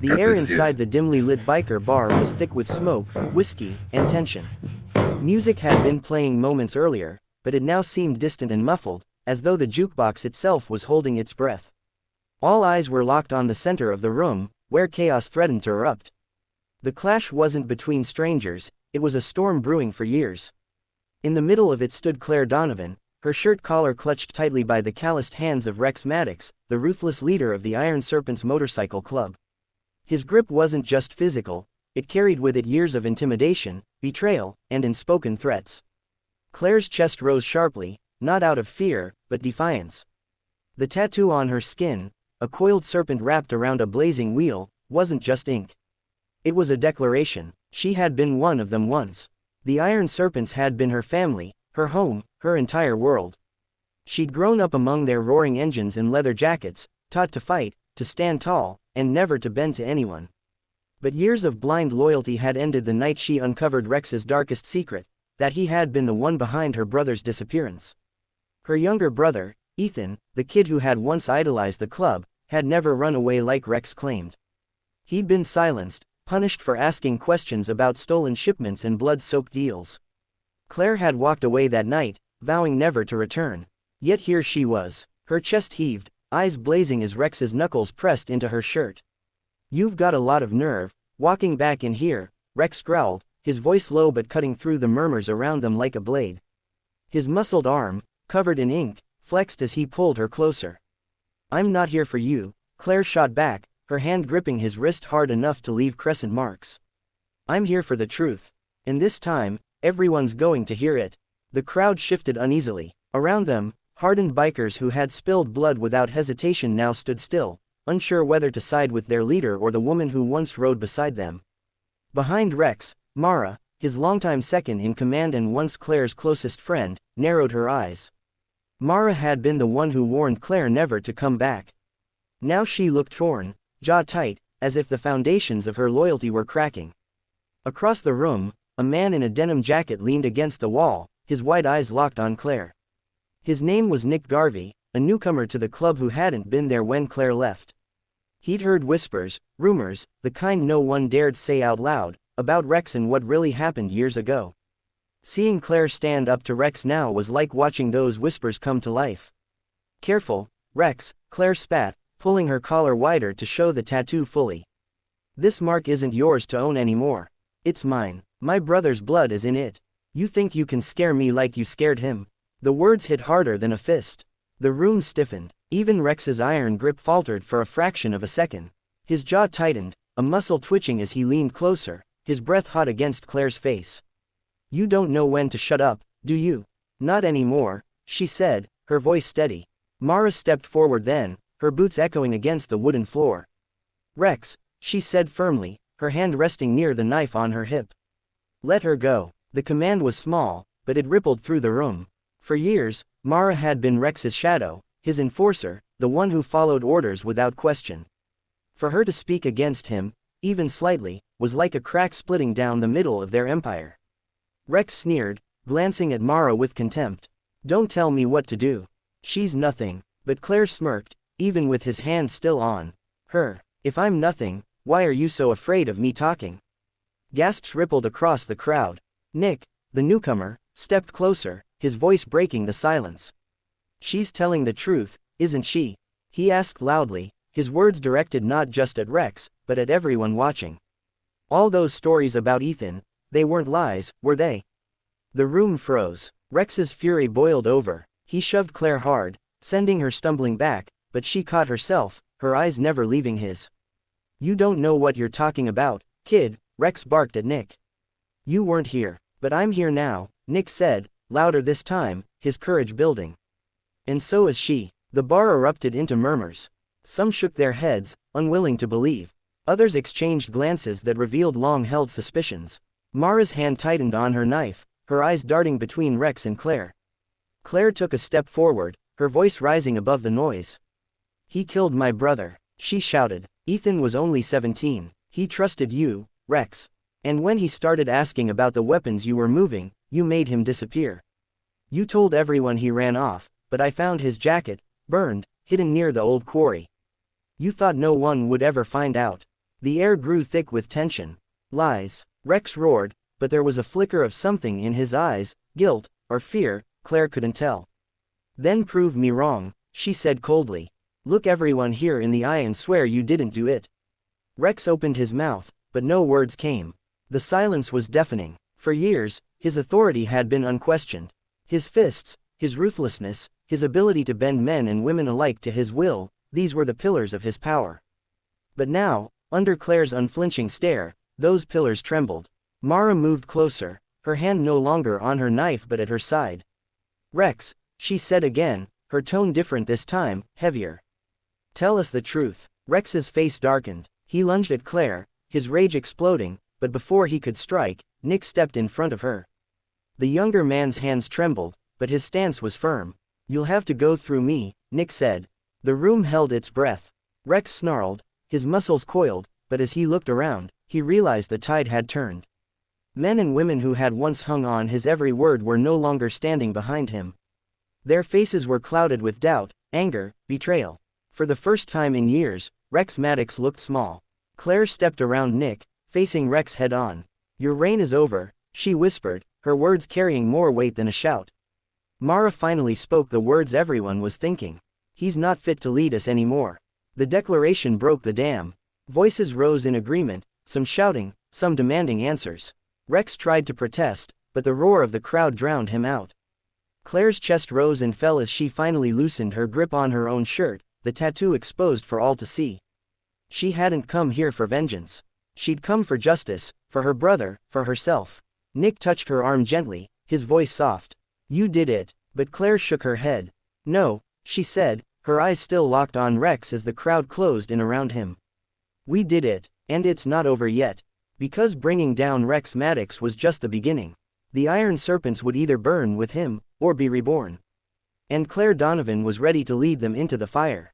The air inside the dimly lit biker bar was thick with smoke, whiskey, and tension. Music had been playing moments earlier, but it now seemed distant and muffled, as though the jukebox itself was holding its breath. All eyes were locked on the center of the room, where chaos threatened to erupt. The clash wasn't between strangers, it was a storm brewing for years. In the middle of it stood Claire Donovan, her shirt collar clutched tightly by the calloused hands of Rex Maddox, the ruthless leader of the Iron Serpents Motorcycle Club. His grip wasn't just physical, it carried with it years of intimidation, betrayal, and unspoken threats. Claire's chest rose sharply, not out of fear, but defiance. The tattoo on her skin, a coiled serpent wrapped around a blazing wheel, wasn't just ink. It was a declaration. She had been one of them once. The Iron Serpents had been her family, her home, her entire world. She'd grown up among their roaring engines in leather jackets, taught to fight, to stand tall, and never to bend to anyone. But years of blind loyalty had ended the night she uncovered Rex's darkest secret, that he had been the one behind her brother's disappearance. Her younger brother, Ethan, the kid who had once idolized the club, had never run away like Rex claimed. He'd been silenced, punished for asking questions about stolen shipments and blood-soaked deals. Claire had walked away that night, vowing never to return. Yet here she was. Her chest heaved, eyes blazing as Rex's knuckles pressed into her shirt. "You've got a lot of nerve, walking back in here," Rex growled, his voice low but cutting through the murmurs around them like a blade. His muscled arm, covered in ink, flexed as he pulled her closer. "I'm not here for you," Claire shot back, her hand gripping his wrist hard enough to leave crescent marks. "I'm here for the truth. And this time, everyone's going to hear it." The crowd shifted uneasily. Around them, hardened bikers who had spilled blood without hesitation now stood still, unsure whether to side with their leader or the woman who once rode beside them. Behind Rex, Mara, his longtime second-in-command and once Claire's closest friend, narrowed her eyes. Mara had been the one who warned Claire never to come back. Now she looked torn, jaw tight, as if the foundations of her loyalty were cracking. Across the room, a man in a denim jacket leaned against the wall, his wide eyes locked on Claire. His name was Nick Garvey, a newcomer to the club who hadn't been there when Claire left. He'd heard whispers, rumors, the kind no one dared say out loud, about Rex and what really happened years ago. Seeing Claire stand up to Rex now was like watching those whispers come to life. "Careful, Rex," Claire spat, pulling her collar wider to show the tattoo fully. "This mark isn't yours to own anymore. It's mine. My brother's blood is in it. You think you can scare me like you scared him?" The words hit harder than a fist. The room stiffened. Even Rex's iron grip faltered for a fraction of a second. His jaw tightened, a muscle twitching as he leaned closer, his breath hot against Claire's face. "You don't know when to shut up, do you?" "Not anymore," she said, her voice steady. Mara stepped forward then, her boots echoing against the wooden floor. "Rex," she said firmly, her hand resting near the knife on her hip. "Let her go." The command was small, but it rippled through the room. For years, Mara had been Rex's shadow, his enforcer, the one who followed orders without question. For her to speak against him, even slightly, was like a crack splitting down the middle of their empire. Rex sneered, glancing at Mara with contempt. "Don't tell me what to do. She's nothing." But Claire smirked, even with his hand still on her. "If I'm nothing, why are you so afraid of me talking?" Gasps rippled across the crowd. Nick, the newcomer, stepped closer, his voice breaking the silence. "She's telling the truth, isn't she?" he asked loudly, his words directed not just at Rex, but at everyone watching. "All those stories about Ethan, they weren't lies, were they?" The room froze. Rex's fury boiled over. He shoved Claire hard, sending her stumbling back, but she caught herself, her eyes never leaving his. "You don't know what you're talking about, kid," Rex barked at Nick. "You weren't here, but I'm here now," Nick said, louder this time, his courage building. "And so is she." The bar erupted into murmurs. Some shook their heads, unwilling to believe. Others exchanged glances that revealed long-held suspicions. Mara's hand tightened on her knife, her eyes darting between Rex and Claire. Claire took a step forward, her voice rising above the noise. "He killed my brother," she shouted. "Ethan was only 17. He trusted you, Rex. And when he started asking about the weapons you were moving, you made him disappear. You told everyone he ran off, but I found his jacket, burned, hidden near the old quarry. You thought no one would ever find out. The air grew thick with tension. Lies, Rex roared, but there was a flicker of something in his eyes, guilt, or fear, Claire couldn't tell. Then prove me wrong, she said coldly. Look everyone here in the eye and swear you didn't do it. Rex opened his mouth, but no words came. The silence was deafening. For years, his authority had been unquestioned. His fists, his ruthlessness, his ability to bend men and women alike to his will, these were the pillars of his power. But now, under Claire's unflinching stare, those pillars trembled. Mara moved closer, her hand no longer on her knife but at her side. Rex, she said again, her tone different this time, heavier. Tell us the truth. Rex's face darkened. He lunged at Claire, his rage exploding, but before he could strike, Nick stepped in front of her. The younger man's hands trembled, but his stance was firm. You'll have to go through me, Nick said. The room held its breath. Rex snarled, his muscles coiled, but as he looked around, he realized the tide had turned. Men and women who had once hung on his every word were no longer standing behind him. Their faces were clouded with doubt, anger, betrayal. For the first time in years, Rex Maddox looked small. Claire stepped around Nick, facing Rex head-on. Your reign is over, she whispered, her words carrying more weight than a shout. Mara finally spoke the words everyone was thinking. He's not fit to lead us anymore. The declaration broke the dam. Voices rose in agreement, some shouting, some demanding answers. Rex tried to protest, but the roar of the crowd drowned him out. Claire's chest rose and fell as she finally loosened her grip on her own shirt, the tattoo exposed for all to see. She hadn't come here for vengeance. She'd come for justice, for her brother, for herself. Nick touched her arm gently, his voice soft. You did it, but Claire shook her head. No, she said, her eyes still locked on Rex as the crowd closed in around him. We did it, and it's not over yet. Because bringing down Rex Maddox was just the beginning. The Iron Serpents would either burn with him, or be reborn. And Claire Donovan was ready to lead them into the fire.